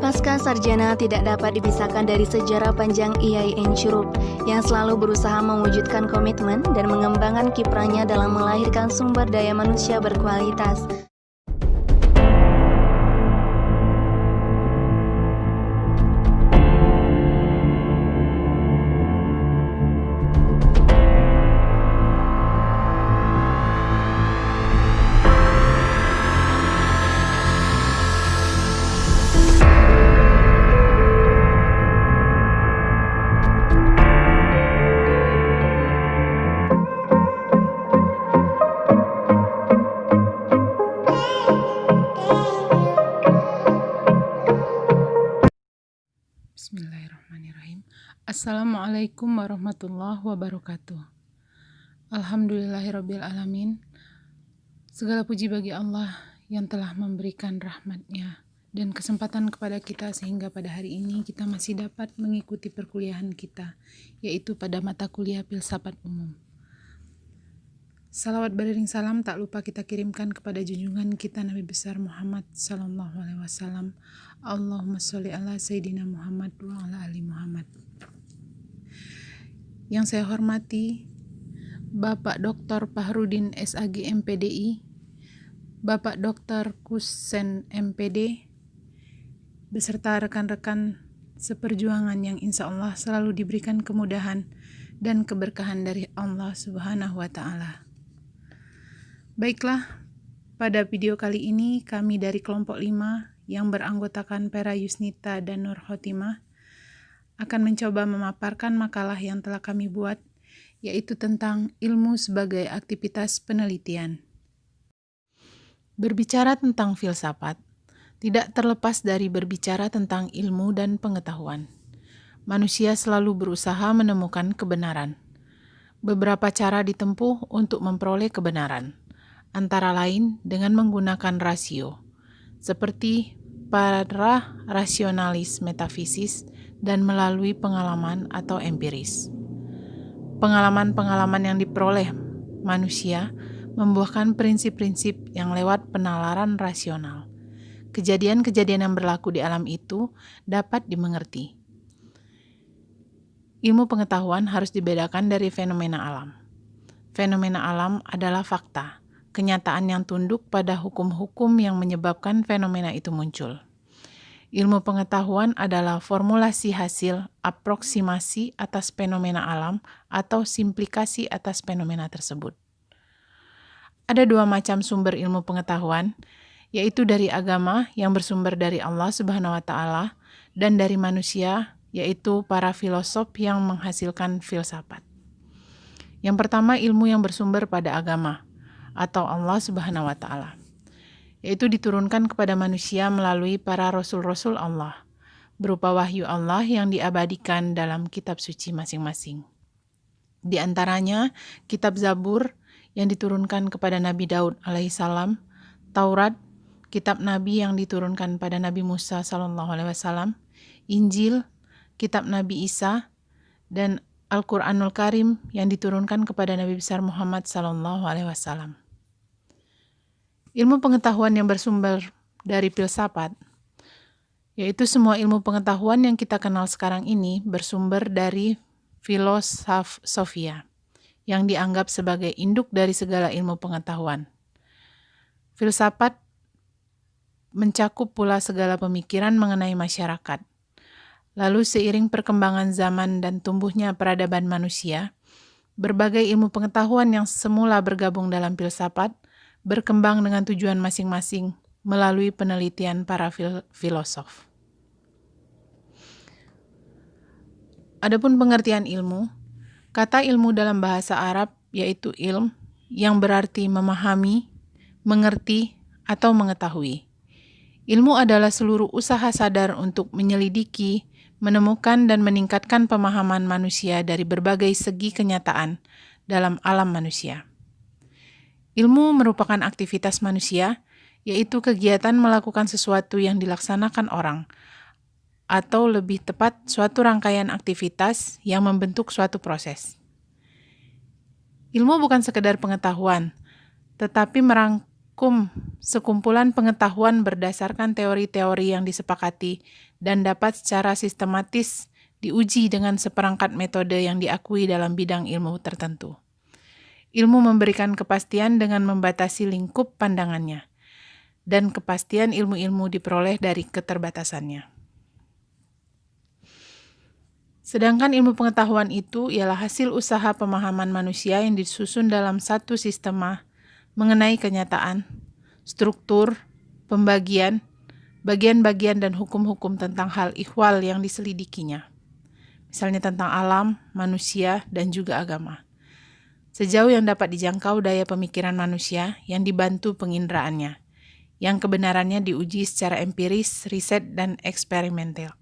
Pasca sarjana tidak dapat dipisahkan dari sejarah panjang IAIN Curup yang selalu berusaha mewujudkan komitmen dan mengembangkan kiprahnya dalam melahirkan sumber daya manusia berkualitas. Bismillahirrahmanirrahim. Assalamualaikum warahmatullahi wabarakatuh. Alhamdulillahirabbil alamin. Segala puji bagi Allah yang telah memberikan rahmat-Nya dan kesempatan kepada kita sehingga pada hari ini kita masih dapat mengikuti perkuliahan kita, yaitu pada mata kuliah filsafat umum. Salawat beriring salam tak lupa kita kirimkan kepada junjungan kita Nabi besar Muhammad sallallahu alaihi wasallam. Allahumma sholli ala sayyidina Muhammad wa ala ali Muhammad. Yang saya hormati Bapak Dr. Fahrudin SAG MPDI, Bapak Dr. Kusen MPD, beserta rekan-rekan seperjuangan yang insya Allah selalu diberikan kemudahan dan keberkahan dari Allah Subhanahu wa Ta'ala. Baiklah, pada video kali ini kami dari kelompok 5 yang beranggotakan Pera Yusnita dan Nur Khotimah akan mencoba memaparkan makalah yang telah kami buat, yaitu tentang ilmu sebagai aktivitas penelitian. Berbicara tentang filsafat, tidak terlepas dari berbicara tentang ilmu dan pengetahuan. Manusia selalu berusaha menemukan kebenaran. Beberapa cara ditempuh untuk memperoleh kebenaran, antara lain dengan menggunakan rasio, seperti para rasionalis metafisis dan melalui pengalaman atau empiris. Pengalaman-pengalaman yang diperoleh manusia membuahkan prinsip-prinsip yang lewat penalaran rasional. Kejadian-kejadian yang berlaku di alam itu dapat dimengerti. Ilmu pengetahuan harus dibedakan dari fenomena alam. Fenomena alam adalah fakta, kenyataan yang tunduk pada hukum-hukum yang menyebabkan fenomena itu muncul. Ilmu pengetahuan adalah formulasi hasil aproksimasi atas fenomena alam atau simplikasi atas fenomena tersebut. Ada dua macam sumber ilmu pengetahuan, yaitu dari agama yang bersumber dari Allah Subhanahu wa Ta'ala dan dari manusia, yaitu para filosof yang menghasilkan filsafat. Yang pertama, ilmu yang bersumber pada agama atau Allah Subhanahu wa Ta'ala, yaitu diturunkan kepada manusia melalui para rasul-rasul Allah, berupa wahyu Allah yang diabadikan dalam kitab suci masing-masing. Di antaranya, kitab Zabur yang diturunkan kepada Nabi Daud alaihissalam, Taurat, kitab Nabi yang diturunkan pada Nabi Musa sallallahu alaihi wasallam, Injil, kitab Nabi Isa, dan Al-Quranul Karim yang diturunkan kepada Nabi besar Muhammad sallallahu alaihi wasallam. Ilmu pengetahuan yang bersumber dari filsafat, yaitu semua ilmu pengetahuan yang kita kenal sekarang ini bersumber dari filosofia, yang dianggap sebagai induk dari segala ilmu pengetahuan. Filsafat mencakup pula segala pemikiran mengenai masyarakat. Lalu seiring perkembangan zaman dan tumbuhnya peradaban manusia, berbagai ilmu pengetahuan yang semula bergabung dalam filsafat berkembang dengan tujuan masing-masing melalui penelitian para filosof. Adapun pengertian ilmu, kata ilmu dalam bahasa Arab yaitu ilm yang berarti memahami, mengerti, atau mengetahui. Ilmu adalah seluruh usaha sadar untuk menyelidiki, menemukan dan meningkatkan pemahaman manusia dari berbagai segi kenyataan dalam alam manusia. Ilmu merupakan aktivitas manusia, yaitu kegiatan melakukan sesuatu yang dilaksanakan orang, atau lebih tepat suatu rangkaian aktivitas yang membentuk suatu proses. Ilmu bukan sekedar pengetahuan, tetapi merangkum sekumpulan pengetahuan berdasarkan teori-teori yang disepakati dan dapat secara sistematis diuji dengan seperangkat metode yang diakui dalam bidang ilmu tertentu. Ilmu memberikan kepastian dengan membatasi lingkup pandangannya, dan kepastian ilmu-ilmu diperoleh dari keterbatasannya. Sedangkan ilmu pengetahuan itu ialah hasil usaha pemahaman manusia yang disusun dalam satu sistema mengenai kenyataan, struktur, pembagian, bagian-bagian dan hukum-hukum tentang hal ihwal yang diselidikinya. Misalnya tentang alam, manusia, dan juga agama. Sejauh yang dapat dijangkau daya pemikiran manusia yang dibantu pengindraannya, yang kebenarannya diuji secara empiris, riset, dan eksperimental.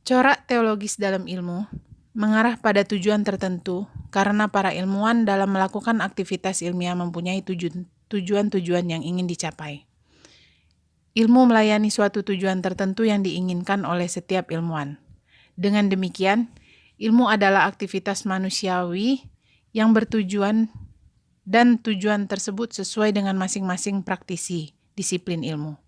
Corak teologis dalam ilmu mengarah pada tujuan tertentu karena para ilmuwan dalam melakukan aktivitas ilmiah mempunyai tujuan-tujuan yang ingin dicapai. Ilmu melayani suatu tujuan tertentu yang diinginkan oleh setiap ilmuwan. Dengan demikian, ilmu adalah aktivitas manusiawi yang bertujuan dan tujuan tersebut sesuai dengan masing-masing praktisi disiplin ilmu.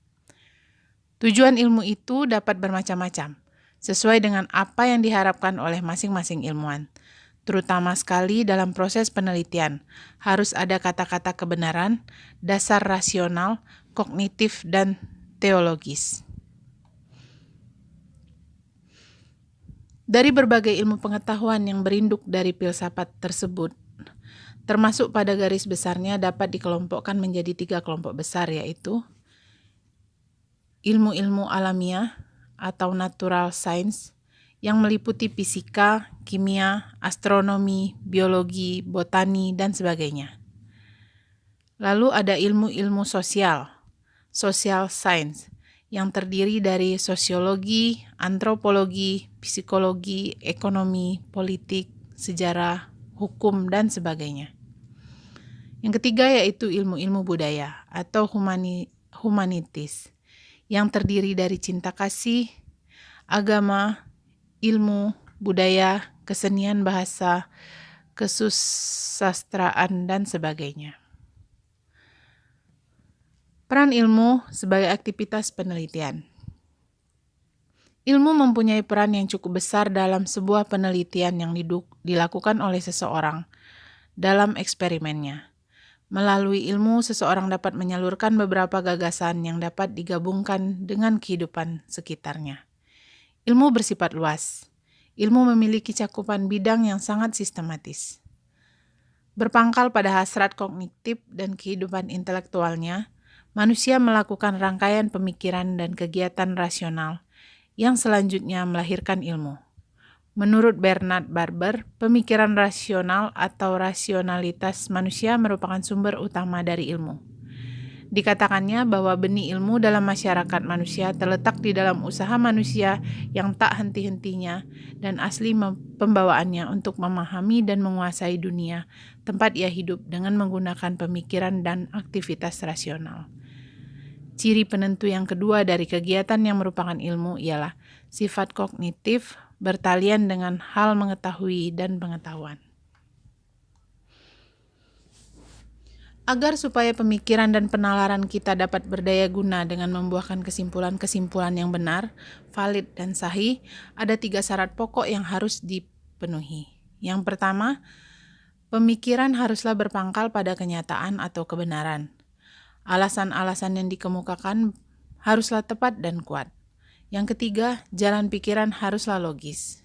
Tujuan ilmu itu dapat bermacam-macam, sesuai dengan apa yang diharapkan oleh masing-masing ilmuwan. Terutama sekali dalam proses penelitian, harus ada kata-kata kebenaran, dasar rasional, kognitif, dan teologis. Dari berbagai ilmu pengetahuan yang berinduk dari filsafat tersebut, termasuk pada garis besarnya dapat dikelompokkan menjadi 3 kelompok besar, yaitu ilmu-ilmu alamiah atau natural science yang meliputi fisika, kimia, astronomi, biologi, botani, dan sebagainya. Lalu ada ilmu-ilmu social science, yang terdiri dari sosiologi, antropologi, psikologi, ekonomi, politik, sejarah, hukum, dan sebagainya. Yang ketiga yaitu ilmu-ilmu budaya atau humanities, yang terdiri dari cinta kasih, agama, ilmu, budaya, kesenian bahasa, kesusastraan, dan sebagainya. Peran ilmu sebagai aktivitas penelitian. Ilmu mempunyai peran yang cukup besar dalam sebuah penelitian yang dilakukan oleh seseorang dalam eksperimennya. Melalui ilmu, seseorang dapat menyalurkan beberapa gagasan yang dapat digabungkan dengan kehidupan sekitarnya. Ilmu bersifat luas. Ilmu memiliki cakupan bidang yang sangat sistematis. Berpangkal pada hasrat kognitif dan kehidupan intelektualnya, manusia melakukan rangkaian pemikiran dan kegiatan rasional yang selanjutnya melahirkan ilmu. Menurut Bernard Barber, pemikiran rasional atau rasionalitas manusia merupakan sumber utama dari ilmu. Dikatakannya bahwa benih ilmu dalam masyarakat manusia terletak di dalam usaha manusia yang tak henti-hentinya dan asli pembawaannya untuk memahami dan menguasai dunia tempat ia hidup dengan menggunakan pemikiran dan aktivitas rasional. Ciri penentu yang kedua dari kegiatan yang merupakan ilmu ialah sifat kognitif bertalian dengan hal mengetahui dan pengetahuan. Agar supaya pemikiran dan penalaran kita dapat berdaya guna dengan membuahkan kesimpulan-kesimpulan yang benar, valid, dan sahih, ada 3 syarat pokok yang harus dipenuhi. Yang pertama, pemikiran haruslah berpangkal pada kenyataan atau kebenaran. Alasan-alasan yang dikemukakan haruslah tepat dan kuat. Yang ketiga, jalan pikiran haruslah logis.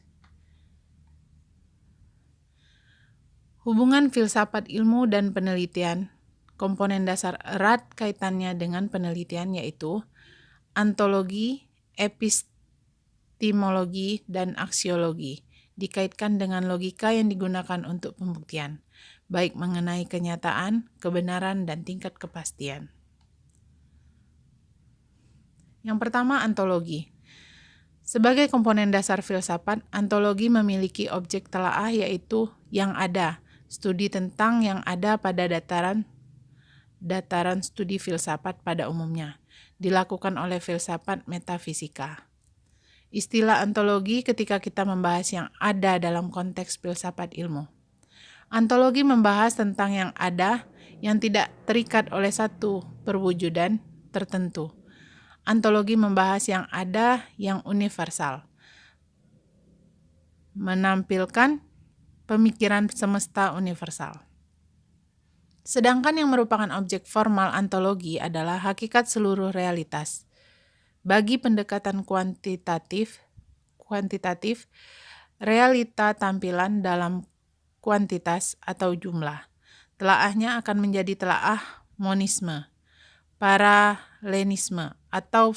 Hubungan filsafat ilmu dan penelitian, komponen dasar erat kaitannya dengan penelitian yaitu ontologi, epistemologi, dan aksiologi, dikaitkan dengan logika yang digunakan untuk pembuktian, baik mengenai kenyataan, kebenaran, dan tingkat kepastian. Yang pertama, ontologi. Sebagai komponen dasar filsafat, ontologi memiliki objek telaah yaitu yang ada, studi tentang yang ada pada dataran studi filsafat pada umumnya, dilakukan oleh filsafat metafisika. Istilah ontologi ketika kita membahas yang ada dalam konteks filsafat ilmu. Ontologi membahas tentang yang ada yang tidak terikat oleh satu perwujudan tertentu. Antologi membahas yang ada yang universal, menampilkan pemikiran semesta universal. Sedangkan yang merupakan objek formal antologi adalah hakikat seluruh realitas. Bagi pendekatan kuantitatif, realita tampilan dalam kuantitas atau jumlah. Telaahnya akan menjadi telaah monisme, paralelisme, atau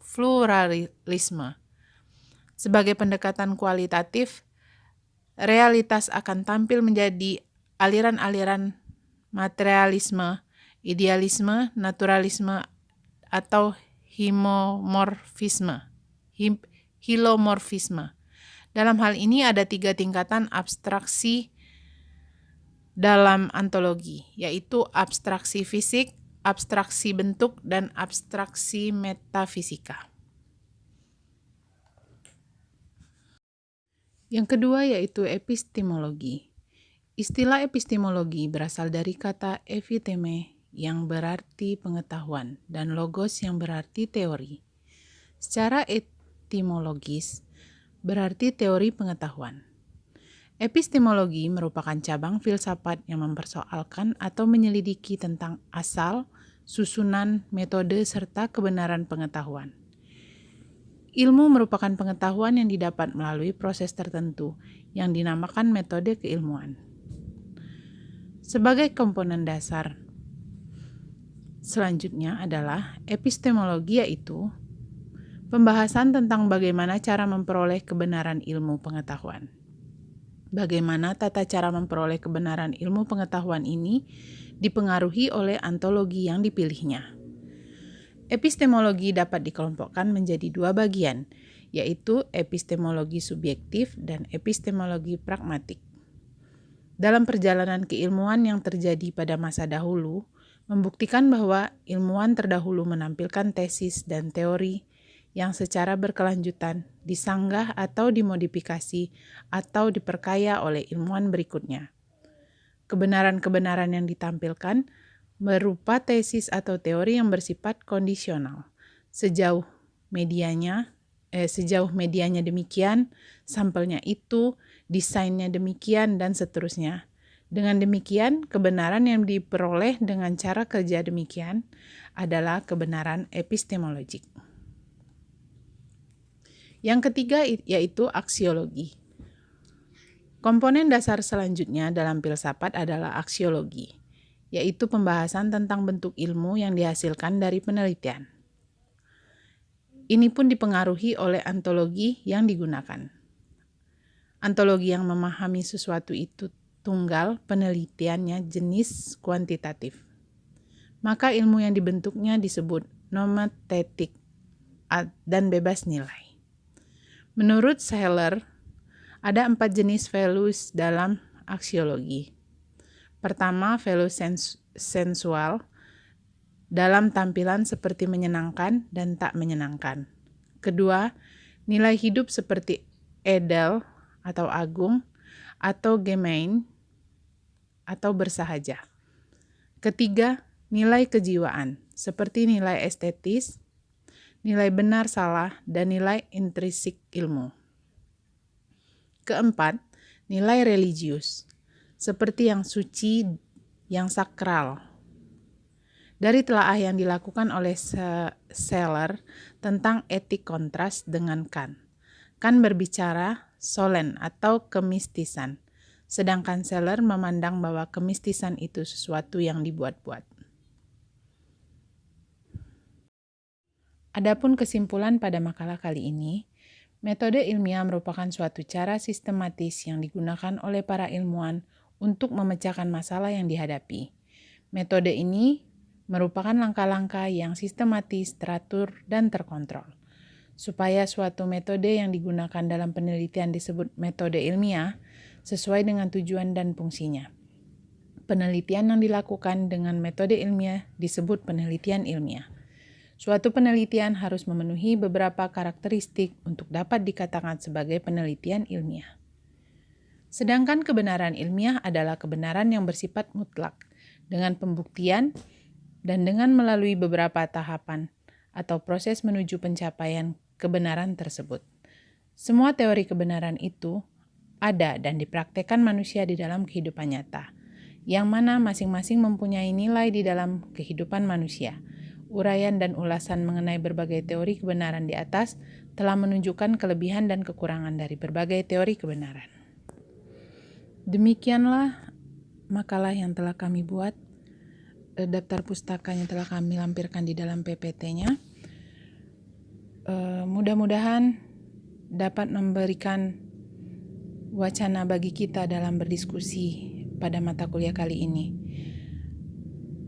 pluralisme. Sebagai pendekatan kualitatif, realitas akan tampil menjadi aliran-aliran materialisme, idealisme, naturalisme, atau hilomorfisme. Dalam hal ini ada 3 tingkatan abstraksi dalam antologi, yaitu abstraksi fisik, abstraksi bentuk, dan abstraksi metafisika. Yang kedua yaitu epistemologi. Istilah epistemologi berasal dari kata episteme yang berarti pengetahuan dan logos yang berarti teori. Secara etimologis berarti teori pengetahuan. Epistemologi merupakan cabang filsafat yang mempersoalkan atau menyelidiki tentang asal, susunan, metode, serta kebenaran pengetahuan. Ilmu merupakan pengetahuan yang didapat melalui proses tertentu yang dinamakan metode keilmuan. Sebagai komponen dasar selanjutnya adalah epistemologi, yaitu pembahasan tentang bagaimana cara memperoleh kebenaran ilmu pengetahuan. Bagaimana tata cara memperoleh kebenaran ilmu pengetahuan ini dipengaruhi oleh antologi yang dipilihnya. Epistemologi dapat dikelompokkan menjadi 2 bagian, yaitu epistemologi subjektif dan epistemologi pragmatik. Dalam perjalanan keilmuan yang terjadi pada masa dahulu, membuktikan bahwa ilmuwan terdahulu menampilkan tesis dan teori yang secara berkelanjutan disanggah atau dimodifikasi atau diperkaya oleh ilmuwan berikutnya. Kebenaran-kebenaran yang ditampilkan berupa tesis atau teori yang bersifat kondisional. Sejauh medianya demikian, sampelnya itu, desainnya demikian, dan seterusnya. Dengan demikian, kebenaran yang diperoleh dengan cara kerja demikian adalah kebenaran epistemologik. Yang ketiga yaitu aksiologi. Komponen dasar selanjutnya dalam filsafat adalah aksiologi, yaitu pembahasan tentang bentuk ilmu yang dihasilkan dari penelitian. Ini pun dipengaruhi oleh antologi yang digunakan. Antologi yang memahami sesuatu itu tunggal, penelitiannya jenis kuantitatif. Maka ilmu yang dibentuknya disebut nomotetik dan bebas nilai. Menurut Seller, ada 4 jenis values dalam aksiologi. Pertama, value sensual dalam tampilan seperti menyenangkan dan tak menyenangkan. Kedua, nilai hidup seperti edel atau agung, atau gemein atau bersahaja. Ketiga, nilai kejiwaan seperti nilai estetis, nilai benar salah, dan nilai intrinsik ilmu. Keempat, nilai religius seperti yang suci, yang sakral. Dari telaah yang dilakukan oleh Seller tentang etik kontras dengan Kant. Kant berbicara solen atau kemistisan, sedangkan Seller memandang bahwa kemistisan itu sesuatu yang dibuat-buat. Adapun kesimpulan pada makalah kali ini, metode ilmiah merupakan suatu cara sistematis yang digunakan oleh para ilmuwan untuk memecahkan masalah yang dihadapi. Metode ini merupakan langkah-langkah yang sistematis, teratur, dan terkontrol. Supaya suatu metode yang digunakan dalam penelitian disebut metode ilmiah, sesuai dengan tujuan dan fungsinya. Penelitian yang dilakukan dengan metode ilmiah disebut penelitian ilmiah. Suatu penelitian harus memenuhi beberapa karakteristik untuk dapat dikatakan sebagai penelitian ilmiah. Sedangkan kebenaran ilmiah adalah kebenaran yang bersifat mutlak, dengan pembuktian dan dengan melalui beberapa tahapan atau proses menuju pencapaian kebenaran tersebut. Semua teori kebenaran itu ada dan dipraktekkan manusia di dalam kehidupan nyata, yang mana masing-masing mempunyai nilai di dalam kehidupan manusia. Uraian dan ulasan mengenai berbagai teori kebenaran di atas telah menunjukkan kelebihan dan kekurangan dari berbagai teori kebenaran. Demikianlah makalah yang telah kami buat, daftar pustakanya telah kami lampirkan di dalam PPT-nya. Mudah-mudahan dapat memberikan wacana bagi kita dalam berdiskusi pada mata kuliah kali ini.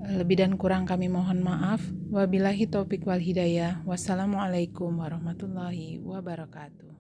Lebih dan kurang kami mohon maaf. Wabillahi taufik wal hidayah. Wassalamualaikum warahmatullahi wabarakatuh.